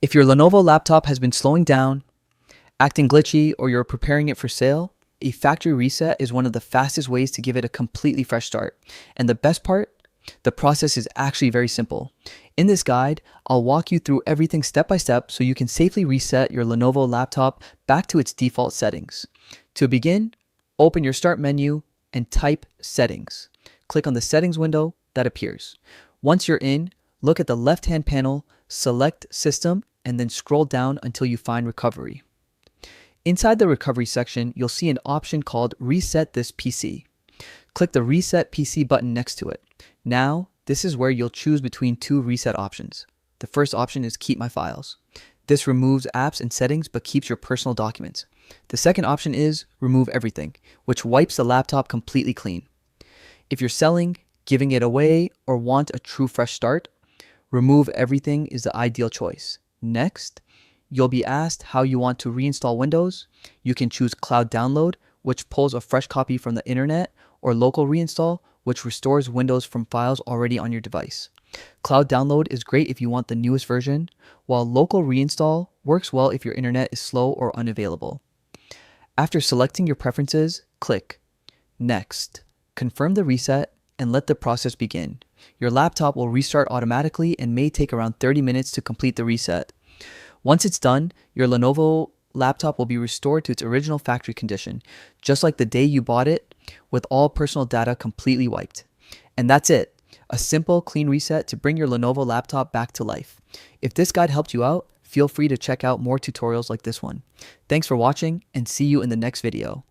If your Lenovo laptop has been slowing down, acting glitchy, or you're preparing it for sale, a factory reset is one of the fastest ways to give it a completely fresh start. And the best part, the process is actually very simple. In this guide, I'll walk you through everything step by step so you can safely reset your Lenovo laptop back to its default settings. To begin, open your Start menu and type Settings. Click on the Settings window that appears. Once you're in, look at the left-hand panel, select System, and then scroll down until you find Recovery. Inside the Recovery section, you'll see an option called Reset this PC. Click the Reset PC button next to it. Now, this is where you'll choose between two reset options. The first option is Keep My Files. This removes apps and settings but keeps your personal documents. The second option is Remove Everything, which wipes the laptop completely clean. If you're selling, giving it away, or want a true fresh start, Remove Everything is the ideal choice. Next, you'll be asked how you want to reinstall Windows. You can choose Cloud Download, which pulls a fresh copy from the internet, or Local Reinstall, which restores Windows from files already on your device. Cloud Download is great if you want the newest version, while Local Reinstall works well if your internet is slow or unavailable. After selecting your preferences, click Next. Confirm the reset and let the process begin. Your laptop will restart automatically and may take around 30 minutes to complete the reset. Once it's done, your Lenovo laptop will be restored to its original factory condition, just like the day you bought it, with all personal data completely wiped. And that's it. A simple, clean reset to bring your Lenovo laptop back to life. If this guide helped you out, feel free to check out more tutorials like this one. Thanks for watching, and see you in the next video.